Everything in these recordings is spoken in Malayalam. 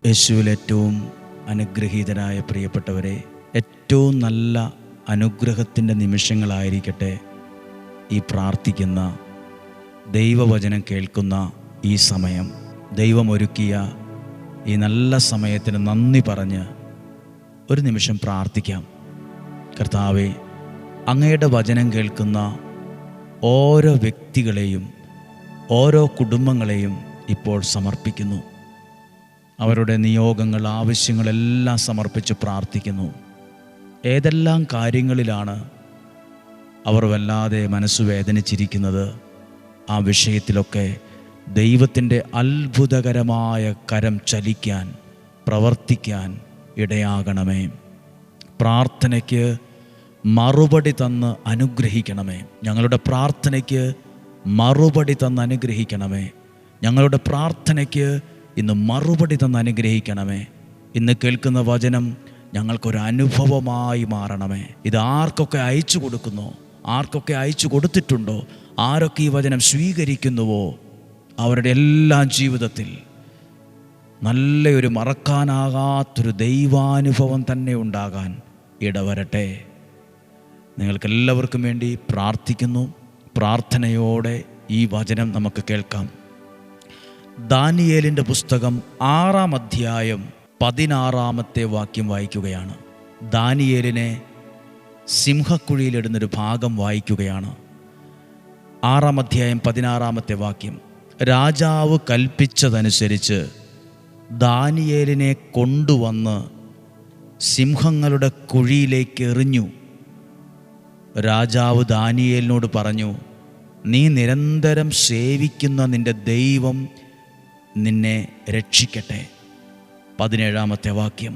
യേശുവിൽ ഏറ്റവും അനുഗ്രഹീതരായ പ്രിയപ്പെട്ടവരെ, ഏറ്റവും നല്ല അനുഗ്രഹത്തിൻ്റെ നിമിഷങ്ങളായിരിക്കട്ടെ ഈ പ്രാർത്ഥിക്കുന്ന, ദൈവവചനം കേൾക്കുന്ന ഈ സമയം. ദൈവമൊരുക്കിയ ഈ നല്ല സമയത്തിന് നന്ദി പറഞ്ഞ് ഒരു നിമിഷം പ്രാർത്ഥിക്കാം. കർത്താവേ, അങ്ങയുടെ വചനം കേൾക്കുന്ന ഓരോ വ്യക്തികളെയും ഓരോ കുടുംബങ്ങളെയും ഇപ്പോൾ സമർപ്പിക്കുന്നു. അവരുടെ നിയോഗങ്ങൾ, ആവശ്യങ്ങളെല്ലാം സമർപ്പിച്ച് പ്രാർത്ഥിക്കുന്നു. ഏതെല്ലാം കാര്യങ്ങളിലാണ് അവർ വല്ലാതെ മനസ്സ് വേദനിച്ചിരിക്കുന്നത്, ആ വിഷയത്തിലൊക്കെ ദൈവത്തിൻ്റെ അത്ഭുതകരമായ കരം ചലിക്കാൻ, പ്രവർത്തിക്കാൻ ഇടയാകണമേ. പ്രാർത്ഥനയ്ക്ക് മറുപടി തന്ന് അനുഗ്രഹിക്കണമേ. ഞങ്ങളുടെ പ്രാർത്ഥനയ്ക്ക് മറുപടി തന്ന് അനുഗ്രഹിക്കണമേ. ഞങ്ങളുടെ പ്രാർത്ഥനയ്ക്ക് ഇന്ന് മറുപടി തന്ന് അനുഗ്രഹിക്കണമേ. ഇന്ന് കേൾക്കുന്ന വചനം ഞങ്ങൾക്കൊരു അനുഭവമായി മാറണമേ. ഇത് ആർക്കൊക്കെ അയച്ചു കൊടുക്കുന്നോ, ആർക്കൊക്കെ അയച്ചു കൊടുത്തിട്ടുണ്ടോ, ആരൊക്കെ ഈ വചനം സ്വീകരിക്കുന്നുവോ, അവരുടെ എല്ലാ ജീവിതത്തിൽ നല്ലൊരു മറക്കാനാകാത്തൊരു ദൈവാനുഭവം തന്നെ ഉണ്ടാകാൻ ഇടവരട്ടെ. നിങ്ങൾക്കെല്ലാവർക്കും വേണ്ടി പ്രാർത്ഥിക്കുന്നു. പ്രാർത്ഥനയോടെ ഈ വചനം നമുക്ക് കേൾക്കാം. ദാനിയേലിൻ്റെ പുസ്തകം 6-ാം അധ്യായം 16-ാമത്തെ വാക്യം വായിക്കുകയാണ്. ദാനിയേലിനെ സിംഹക്കുഴിയിലിടുന്നൊരു ഭാഗം വായിക്കുകയാണ്. 6-ാം അധ്യായം 16-ാമത്തെ വാക്യം. രാജാവ് കൽപ്പിച്ചതനുസരിച്ച് ദാനിയേലിനെ കൊണ്ടുവന്ന് സിംഹങ്ങളുടെ കുഴിയിലേക്ക് എറിഞ്ഞു. രാജാവ് ദാനിയേലിനോട് പറഞ്ഞു, നീ നിരന്തരം സേവിക്കുന്ന നിൻ്റെ ദൈവം നിന്നെ രക്ഷിക്കട്ടെ. 17-ാമത്തെ വാക്യം.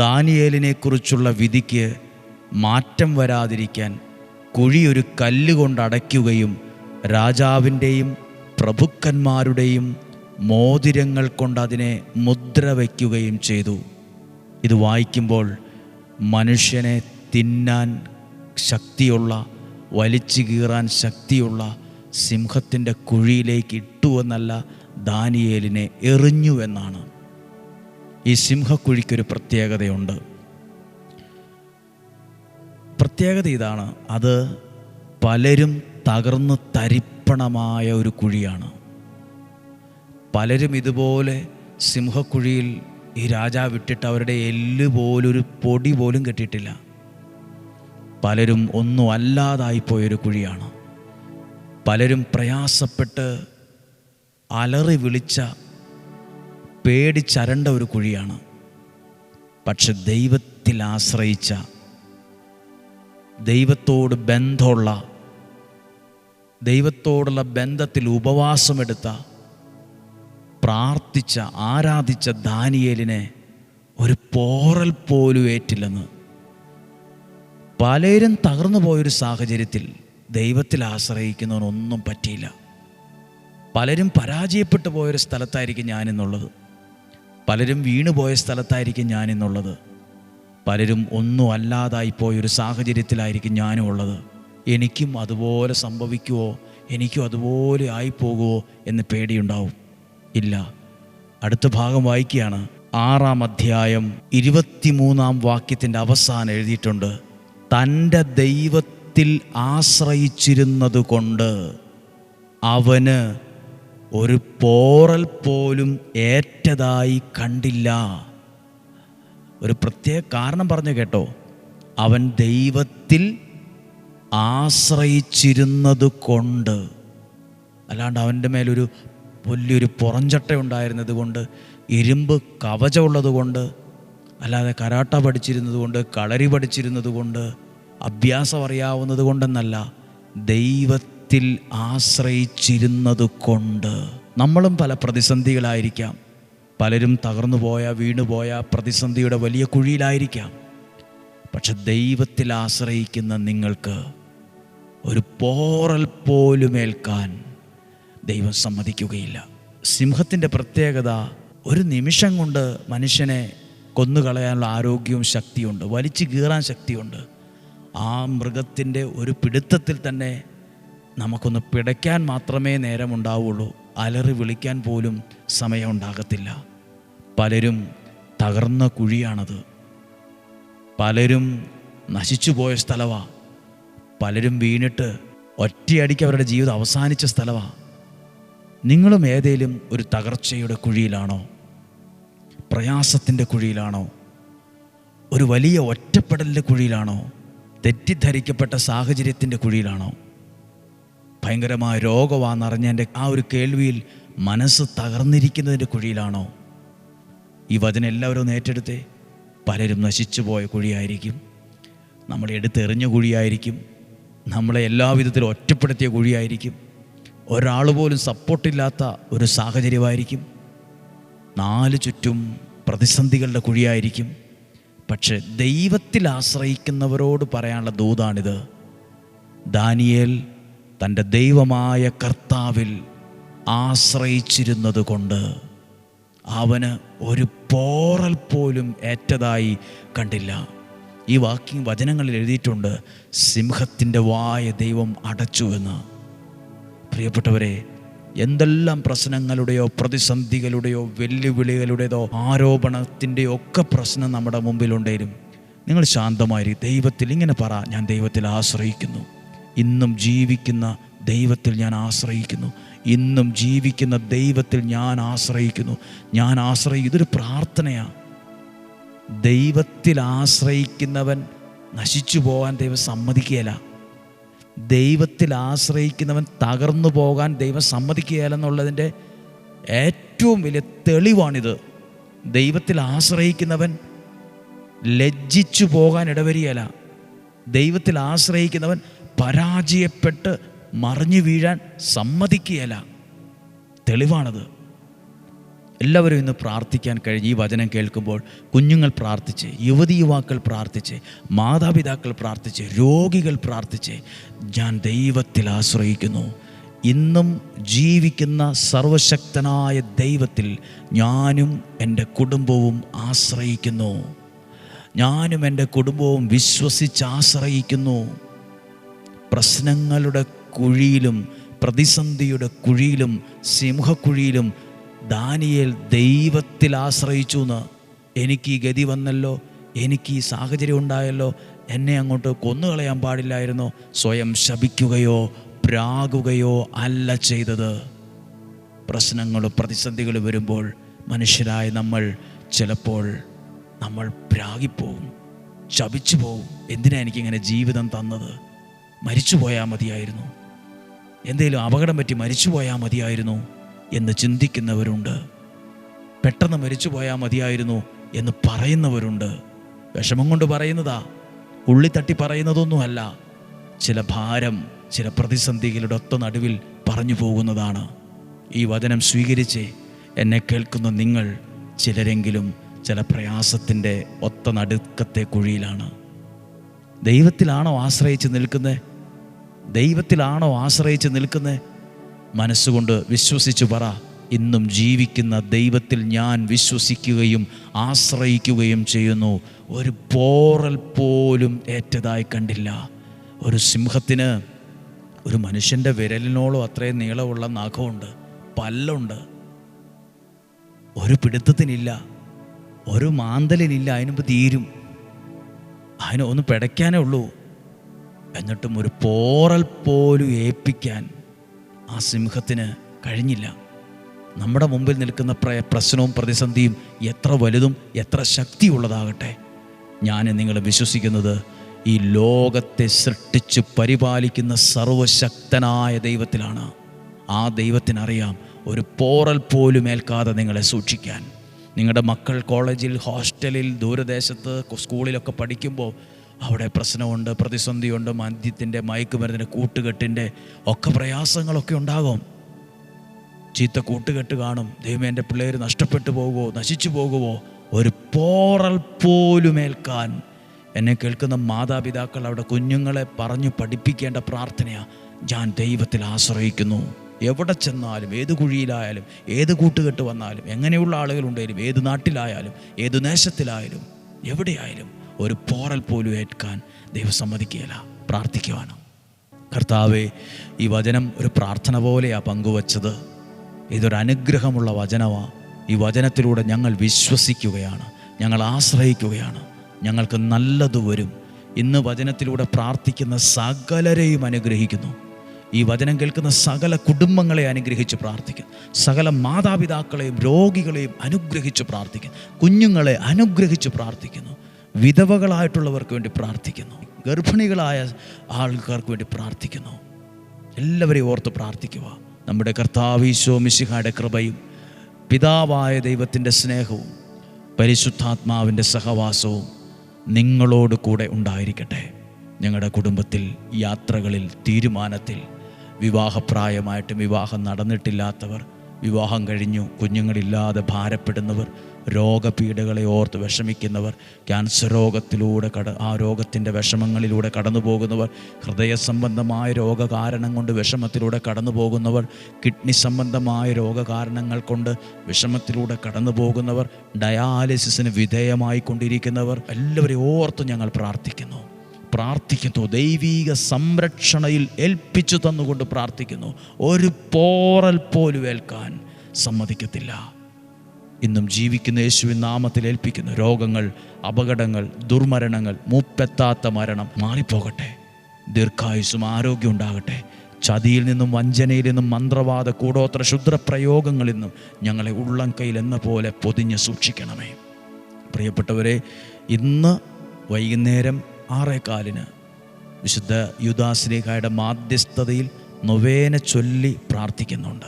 ദാനിയേലിനെക്കുറിച്ചുള്ള വിധിക്ക് മാറ്റം വരാതിരിക്കാൻ കുഴി ഒരു കല്ലുകൊണ്ട് അടയ്ക്കുകയും രാജാവിൻ്റെയും പ്രഭുക്കന്മാരുടെയും മോതിരങ്ങൾ കൊണ്ട് അതിനെ മുദ്ര വയ്ക്കുകയും ചെയ്തു. ഇത് വായിക്കുമ്പോൾ മനുഷ്യനെ തിന്നാൻ ശക്തിയുള്ള, വലിച്ചു കീറാൻ ശക്തിയുള്ള സിംഹത്തിൻ്റെ കുഴിയിലേക്ക് ഇട്ടുവെന്നല്ല, ദാനിയേലിനെ എറിഞ്ഞു എന്നാണ്. ഈ സിംഹക്കുഴിക്കൊരു പ്രത്യേകതയുണ്ട്. പ്രത്യേകത ഇതാണ്, അത് പലരും തകർന്ന് തരിപ്പണമായ ഒരു കുഴിയാണ്. പലരും ഇതുപോലെ സിംഹക്കുഴിയിൽ ഈ രാജാവ് ഇട്ടിട്ട് അവരുടെ എല്ല് പോലൊരു പൊടി പോലും കെട്ടിയിട്ടില്ല. പലരും ഒന്നും അല്ലാതായിപ്പോയൊരു കുഴിയാണ്. പലരും പ്രയാസപ്പെട്ട് അലറി വിളിച്ച, പേടിച്ചരണ്ട ഒരു കുഴിയാണ്. പക്ഷെ ദൈവത്തിൽ ആശ്രയിച്ച, ദൈവത്തോട് ബന്ധമുള്ള, ദൈവത്തോടുള്ള ബന്ധത്തിൽ ഉപവാസമെടുത്ത, പ്രാർത്ഥിച്ച, ആരാധിച്ച ദാനിയേലിനെ ഒരു പോറൽ പോലും ഏറ്റില്ലെന്ന്. പലരും തകർന്നു പോയൊരു സാഹചര്യത്തിൽ ദൈവത്തിൽ ആശ്രയിക്കുന്നവനൊന്നും പറ്റിയില്ല. പലരും പരാജയപ്പെട്ടു പോയൊരു സ്ഥലത്തായിരിക്കും ഞാനിന്നുള്ളത്. പലരും വീണുപോയ സ്ഥലത്തായിരിക്കും ഞാനിന്നുള്ളത്. പലരും ഒന്നും അല്ലാതായിപ്പോയൊരു സാഹചര്യത്തിലായിരിക്കും ഞാനും ഉള്ളത്. എനിക്കും അതുപോലെ സംഭവിക്കുമോ, എനിക്കും അതുപോലെ ആയിപ്പോകുമോ എന്ന് പേടിയുണ്ടാവും. ഇല്ല. അടുത്ത ഭാഗം വായിക്കുകയാണ്. 6-ാം അധ്യായം 23-ാം വാക്യത്തിൻ്റെ അവസാനം എഴുതിയിട്ടുണ്ട്, തൻ്റെ ദൈവത്തിൽ ആശ്രയിച്ചിരുന്നത് കൊണ്ട് അവന് ഒരു പോറൽ പോലും ഏറ്റതായി കണ്ടില്ല. ഒരു പ്രത്യേക കാരണം പറഞ്ഞു കേട്ടോ. അവൻ ദൈവത്തിൽ ആശ്രയിച്ചിരുന്നത് കൊണ്ട്, അല്ലാണ്ട് അവൻ്റെ മേലൊരു വലിയൊരു പുറഞ്ചട്ട ഉണ്ടായിരുന്നത് കൊണ്ട്, ഇരുമ്പ് കവചമുള്ളത് കൊണ്ട്, അല്ലാതെ കരാട്ട പഠിച്ചിരുന്നത് കൊണ്ട്, കളരി പഠിച്ചിരുന്നത് കൊണ്ട്, അഭ്യാസം അറിയാവുന്നത് കൊണ്ടെന്നല്ല, ദൈവത്തിൽ ആശ്രയിച്ചിരുന്നത് കൊണ്ട്. നമ്മളും പല പ്രതിസന്ധികളായിരിക്കാം. പലരും തകർന്നുപോയ, വീണുപോയ പ്രതിസന്ധിയുടെ വലിയ കുഴിയിലായിരിക്കാം. പക്ഷെ ദൈവത്തിൽ ആശ്രയിക്കുന്ന നിങ്ങൾക്ക് ഒരു പോറൽ പോലും ഏൽക്കാൻ ദൈവം സമ്മതിക്കുകയില്ല. സിംഹത്തിൻ്റെ പ്രത്യേകത, ഒരു നിമിഷം കൊണ്ട് മനുഷ്യനെ കൊന്നുകളയാനുള്ള ആരോഗ്യവും ശക്തിയുണ്ട്, വലിച്ചു കീറാൻ ശക്തിയുണ്ട്. ആ മൃഗത്തിൻ്റെ ഒരു പിടുത്തത്തിൽ തന്നെ നമുക്കൊന്ന് പിടയ്ക്കാൻ മാത്രമേ നേരമുണ്ടാവുള്ളൂ. അലറി വിളിക്കാൻ പോലും സമയമുണ്ടാകത്തില്ല. പലരും തകർന്ന കുഴിയാണത്. പലരും നശിച്ചു പോയ സ്ഥലമാണ്. പലരും വീണിട്ട് ഒറ്റയടിക്ക് അവരുടെ ജീവിതം അവസാനിച്ച സ്ഥലമാണ്. നിങ്ങളും ഏതേലും ഒരു തകർച്ചയുടെ കുഴിയിലാണോ? പ്രയാസത്തിൻ്റെ കുഴിയിലാണോ? ഒരു വലിയ ഒറ്റപ്പെടലിൻ്റെ കുഴിയിലാണോ? തെറ്റിദ്ധരിക്കപ്പെട്ട സാഹചര്യത്തിൻ്റെ കുഴിയിലാണോ? ഭയങ്കരമായ രോഗമാണെന്നറിഞ്ഞതിൻ്റെ ആ ഒരു കേൾവിയിൽ മനസ്സ് തകർന്നിരിക്കുന്നതിൻ്റെ കുഴിയിലാണോ? ഈ വചനം എല്ലാവരും ഒന്ന് ഏറ്റെടുത്തേ. പലരും നശിച്ചു പോയ കുഴിയായിരിക്കും, നമ്മളെ എടുത്തെറിഞ്ഞ കുഴിയായിരിക്കും, നമ്മളെ എല്ലാവിധത്തിലും ഒറ്റപ്പെടുത്തിയ കുഴിയായിരിക്കും, ഒരാൾ പോലും സപ്പോർട്ടില്ലാത്ത ഒരു സാഹചര്യമായിരിക്കും, നാല് ചുറ്റും പ്രതിസന്ധികളുടെ കുഴിയായിരിക്കും. പക്ഷെ ദൈവത്തിൽ ആശ്രയിക്കുന്നവരോട് പറയാനുള്ള ദൂതാണിത്. ദാനിയേൽ തൻ്റെ ദൈവമായ കർത്താവിൽ ആശ്രയിച്ചിരുന്നത് കൊണ്ട് അവന് ഒരു പോറൽ പോലും ഏറ്റതായി കണ്ടില്ല. ഈ വചനങ്ങളിൽ എഴുതിയിട്ടുണ്ട്, സിംഹത്തിൻ്റെ വായ ദൈവം അടച്ചു എന്ന്. പ്രിയപ്പെട്ടവരെ, എന്തെല്ലാം പ്രശ്നങ്ങളുടെയോ പ്രതിസന്ധികളുടെയോ വെല്ലുവിളികളുടേതോ ആരോപണത്തിൻ്റെയോ ഒക്കെ പ്രശ്നം നമ്മുടെ മുമ്പിലുണ്ടെങ്കിലും നിങ്ങൾ ശാന്തമായി ദൈവത്തിൽ ഇങ്ങനെ പറ, ഞാൻ ദൈവത്തിൽ ആശ്രയിക്കുന്നു, ഇന്നും ജീവിക്കുന്ന ദൈവത്തിൽ ഞാൻ ആശ്രയിക്കുന്നു, ഇന്നും ജീവിക്കുന്ന ദൈവത്തിൽ ഞാൻ ആശ്രയിക്കുന്നു, ഇതൊരു പ്രാർത്ഥനയാണ്. ദൈവത്തിൽ ആശ്രയിക്കുന്നവൻ നശിച്ചു പോകാൻ ദൈവം സമ്മതിക്കുകയില്ല. ദൈവത്തിൽ ആശ്രയിക്കുന്നവൻ തകർന്നു പോകാൻ ദൈവം സമ്മതിക്കുകയില്ലെന്നുള്ളതിൻ്റെ ഏറ്റവും വലിയ തെളിവാണിത്. ദൈവത്തിൽ ആശ്രയിക്കുന്നവൻ ലജ്ജിച്ചു പോകാൻ ഇടവരികയില്ല. ദൈവത്തിൽ ആശ്രയിക്കുന്നവൻ പരാജയപ്പെട്ട് മറിഞ്ഞു വീഴാൻ സമ്മതിക്കുകയില്ല. തെളിവാണത്. എല്ലാവരും ഇന്ന് പ്രാർത്ഥിക്കാൻ കഴിഞ്ഞ് ഈ വചനം കേൾക്കുമ്പോൾ കുഞ്ഞുങ്ങൾ പ്രാർത്ഥിച്ച്, യുവതി യുവാക്കൾ പ്രാർത്ഥിച്ച്, മാതാപിതാക്കൾ പ്രാർത്ഥിച്ച്, രോഗികൾ പ്രാർത്ഥിച്ച്, ഞാൻ ദൈവത്തിൽ ആശ്രയിക്കുന്നു, ഇന്നും ജീവിക്കുന്ന സർവശക്തനായ ദൈവത്തിൽ ഞാനും എൻ്റെ കുടുംബവും ആശ്രയിക്കുന്നു, ഞാനും എൻ്റെ കുടുംബവും വിശ്വസിച്ച് ആശ്രയിക്കുന്നു. പ്രശ്നങ്ങളുടെ കുഴിയിലും പ്രതിസന്ധിയുടെ കുഴിയിലും സിംഹക്കുഴിയിലും ദാനിയേൽ ദൈവത്തിൽ ആശ്രയിച്ചു എന്ന്. എനിക്ക് ഈ ഗതി വന്നല്ലോ, എനിക്ക് ഈ സാഹചര്യം ഉണ്ടായല്ലോ, എന്നെ അങ്ങോട്ട് കൊന്നുകളയാൻ പാടില്ലായിരുന്നോ, സ്വയം ശപിക്കുകയോ പ്രാകുകയോ അല്ല ചെയ്തത്. പ്രശ്നങ്ങളും പ്രതിസന്ധികളും വരുമ്പോൾ മനുഷ്യരായ ചിലപ്പോൾ നമ്മൾ പ്രാകിപ്പോവും, ശപിച്ചു പോവും. എന്തിനാ എനിക്കിങ്ങനെ ജീവിതം തന്നത്? മരിച്ചു പോയാൽ മതിയായിരുന്നു, എന്തെങ്കിലും അപകടം പറ്റി മരിച്ചു പോയാൽ മതിയായിരുന്നു എന്ന് ചിന്തിക്കുന്നവരുണ്ട്. പെട്ടെന്ന് മരിച്ചു പോയാൽ മതിയായിരുന്നു എന്ന് പറയുന്നവരുണ്ട്. വിഷമം കൊണ്ട് പറയുന്നതാ, ഉള്ളിത്തട്ടി പറയുന്നതൊന്നുമല്ല. ചില ഭാരം, ചില പ്രതിസന്ധികളുടെ ഒത്ത നടുവിൽ പറഞ്ഞു പോകുന്നതാണ്. ഈ വചനം സ്വീകരിച്ച് എന്നെ കേൾക്കുന്ന നിങ്ങൾ ചിലരെങ്കിലും ചില പ്രയാസത്തിൻ്റെ ഒത്ത നടുക്കത്തെ കുഴിയിലാണ്. ദൈവത്തിലാണോ ആശ്രയിച്ച് നിൽക്കുന്നത്? ദൈവത്തിലാണോ ആശ്രയിച്ച് നിൽക്കുന്നത്? മനസ്സുകൊണ്ട് വിശ്വസിച്ച് പറ, ഇന്നും ജീവിക്കുന്ന ദൈവത്തിൽ ഞാൻ വിശ്വസിക്കുകയും ആശ്രയിക്കുകയും ചെയ്യുന്നു. ഒരു പോറൽ പോലും ഏറ്റതായി കണ്ടില്ല. ഒരു സിംഹത്തിന് ഒരു മനുഷ്യൻ്റെ വിരലിനോളം അത്രയും നീളമുള്ള നഖമുണ്ട്, പല്ലുണ്ട്, ഒരു പിടുത്തത്തിനില്ല, ഒരു മാന്തലിനില്ല, അതിനുമ്പ് തീരും, അതിന് ഒന്ന് പിടയ്ക്കാനേ ഉള്ളൂ. എന്നിട്ടും ഒരു പോറൽ പോലും ഏൽപ്പിക്കാൻ ആ സിംഹത്തിന് കഴിഞ്ഞില്ല. നമ്മുടെ മുമ്പിൽ നിൽക്കുന്ന പ്രശ്നവും പ്രതിസന്ധിയും എത്ര വലുതും എത്ര ശക്തിയുള്ളതാകട്ടെ, ഞാൻ നിങ്ങൾ വിശ്വസിക്കുന്നത് ഈ ലോകത്തെ സൃഷ്ടിച്ച് പരിപാലിക്കുന്ന സർവശക്തനായ ദൈവത്തിലാണ്. ആ ദൈവത്തിനറിയാം ഒരു പോറൽ പോലും ഏൽക്കാതെ നിങ്ങളെ സൂക്ഷിക്കാൻ. നിങ്ങളുടെ മക്കൾ കോളേജിൽ, ഹോസ്റ്റലിൽ, ദൂരദേശത്ത്, സ്കൂളിലൊക്കെ പഠിക്കുമ്പോൾ അവിടെ പ്രശ്നമുണ്ട്, പ്രതിസന്ധിയുണ്ട്, മദ്യത്തിൻ്റെ, മയക്കുമരുന്നിൻ്റെ, കൂട്ടുകെട്ടിൻ്റെ ഒക്കെ പ്രയാസങ്ങളൊക്കെ ഉണ്ടാകും. ചീത്ത കൂട്ടുകെട്ട് കാണും. ദൈവമേ, എൻ്റെ പിള്ളേർ നഷ്ടപ്പെട്ടു പോകുമോ, നശിച്ചു പോകുമോ? ഒരു പോറൽ പോലും ഏൽക്കാൻ എന്നെ കേൾക്കുന്ന മാതാപിതാക്കൾ അവിടെ കുഞ്ഞുങ്ങളെ പറഞ്ഞു പഠിപ്പിക്കേണ്ട പ്രാർത്ഥനയാണ്, ഞാൻ ദൈവത്തിൽ ആശ്രയിക്കുന്നു. എവിടെ ചെന്നാലും, ഏത് കുഴിയിലായാലും, ഏത് കൂട്ടുകെട്ട് വന്നാലും, എങ്ങനെയുള്ള ആളുകളുണ്ടെങ്കിലും, ഏത് നാട്ടിലായാലും, ഏത് ദേശത്തിലായാലും, എവിടെയായാലും ഒരു പോറൽ പോലും ഏൽക്കാൻ ദൈവം സമ്മതിക്കുകയില്ല. പ്രാർത്ഥിക്കുവാണ്. കർത്താവേ, ഈ വചനം ഒരു പ്രാർത്ഥന പോലെയാണ് പങ്കുവച്ചത്. ഇതൊരു അനുഗ്രഹമുള്ള വചനമാണ്. ഈ വചനത്തിലൂടെ ഞങ്ങൾ വിശ്വസിക്കുകയാണ്, ഞങ്ങൾ ആശ്രയിക്കുകയാണ്. ഞങ്ങൾക്ക് നല്ലത് വരും. ഇന്ന് വചനത്തിലൂടെ പ്രാർത്ഥിക്കുന്ന സകലരെയും അനുഗ്രഹിക്കുന്നു. ഈ വചനം കേൾക്കുന്ന സകല കുടുംബങ്ങളെ അനുഗ്രഹിച്ച് പ്രാർത്ഥിക്കുന്നു. സകല മാതാപിതാക്കളെയും രോഗികളെയും അനുഗ്രഹിച്ച് പ്രാർത്ഥിക്കുന്നു. കുഞ്ഞുങ്ങളെ അനുഗ്രഹിച്ച് പ്രാർത്ഥിക്കുന്നു. വിധവകളായിട്ടുള്ളവർക്ക് വേണ്ടി പ്രാർത്ഥിക്കുന്നു. ഗർഭിണികളായ ആൾക്കാർക്ക് വേണ്ടി പ്രാർത്ഥിക്കുന്നു. എല്ലാവരെയും ഓർത്ത് പ്രാർത്ഥിക്കുക. നമ്മുടെ കർത്താവ് ഈശോ മിശിഹായുടെ കൃപയും പിതാവായ ദൈവത്തിൻ്റെ സ്നേഹവും പരിശുദ്ധാത്മാവിൻ്റെ സഹവാസവും നിങ്ങളോട് കൂടെ ഉണ്ടായിരിക്കട്ടെ. ഞങ്ങളുടെ കുടുംബത്തിൽ, യാത്രകളിൽ, തീരുമാനത്തിൽ, വിവാഹപ്രായമായിട്ടും വിവാഹം നടന്നിട്ടില്ലാത്തവർ, വിവാഹം കഴിഞ്ഞു കുഞ്ഞുങ്ങളില്ലാതെ ഭാരപ്പെടുന്നവർ, രോഗപീഠകളെ ഓർത്ത് വിഷമിക്കുന്നവർ, ക്യാൻസർ രോഗത്തിലൂടെ ആ രോഗത്തിൻ്റെ വിഷമങ്ങളിലൂടെ കടന്നു പോകുന്നവർ, ഹൃദയ സംബന്ധമായ രോഗകാരണം കൊണ്ട് വിഷമത്തിലൂടെ കടന്നു പോകുന്നവർ, കിഡ്നി സംബന്ധമായ രോഗകാരണങ്ങൾ കൊണ്ട് വിഷമത്തിലൂടെ കടന്നു പോകുന്നവർ, ഡയാലിസിസിന് വിധേയമായി കൊണ്ടിരിക്കുന്നവർ, എല്ലാവരെയും ഓർത്ത് ഞങ്ങൾ പ്രാർത്ഥിക്കുന്നു. ദൈവീക സംരക്ഷണയിൽ ഏൽപ്പിച്ചു തന്നുകൊണ്ട് പ്രാർത്ഥിക്കുന്നു. ഒരു പോറൽ പോലും ഏൽക്കാൻ സമ്മതിക്കത്തില്ല. ഇന്നും ജീവിക്കുന്ന യേശുവിൻ നാമത്തിൽ ഏൽപ്പിക്കുന്നു. രോഗങ്ങൾ, അപകടങ്ങൾ, ദുർമരണങ്ങൾ, മൂപ്പെത്താത്ത മരണം മാറിപ്പോകട്ടെ. ദീർഘായുസ്സും ആരോഗ്യം ഉണ്ടാകട്ടെ. ചതിയിൽ നിന്നും വഞ്ചനയിൽ നിന്നും മന്ത്രവാദ കൂടോത്ര ക്ഷുദ്രപ്രയോഗങ്ങളിൽ നിന്നും ഞങ്ങളെ ഉള്ളം കയ്യിൽ എന്ന പോലെ പൊതിഞ്ഞ് സൂക്ഷിക്കണമേ. പ്രിയപ്പെട്ടവരെ, ഇന്ന് വൈകുന്നേരം 6:15 വിശുദ്ധ യൂദാശ്ലീഹായുടെ മാധ്യസ്ഥതയിൽ നൊവേന ചൊല്ലി പ്രാർത്ഥിക്കുന്നുണ്ട്.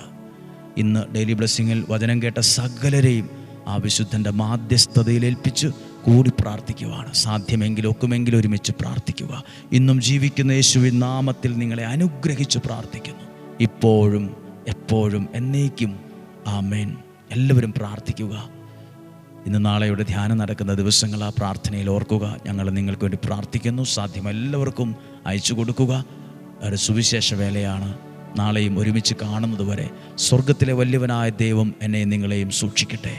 ഇന്ന് ഡെയിലി ബ്ലെസ്സിങ്ങിൽ വചനം കേട്ട സകലരെയും ആ വിശുദ്ധൻ്റെ മാധ്യസ്ഥതയിൽ ഏൽപ്പിച്ച് കൂടി പ്രാർത്ഥിക്കുവാണ്. സാധ്യമെങ്കിലും ഒക്കുമെങ്കിലും ഒരുമിച്ച് പ്രാർത്ഥിക്കുക. ഇന്നും ജീവിക്കുന്ന യേശുവിൻ നാമത്തിൽ നിങ്ങളെ അനുഗ്രഹിച്ച് പ്രാർത്ഥിക്കുന്നു. ഇപ്പോഴും എപ്പോഴും എന്നേക്കും ആമേൻ. എല്ലാവരും പ്രാർത്ഥിക്കുക. ഇന്ന് നാളെയുടെ ധ്യാനം നടക്കുന്ന ദിവസങ്ങൾ ആ പ്രാർത്ഥനയിൽ ഓർക്കുക. ഞങ്ങൾ നിങ്ങൾക്ക് വേണ്ടി പ്രാർത്ഥിക്കുന്നു. സാധ്യം എല്ലാവർക്കും അയച്ചു കൊടുക്കുക. ഒരു സുവിശേഷ വേലയാണ്. നാളെയും ഒരുമിച്ച് കാണുന്നത് വരെ സ്വർഗത്തിലെ വലിയവനായ ദൈവം എന്നെയും നിങ്ങളെയും സൂക്ഷിക്കട്ടെ.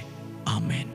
ആമേൻ.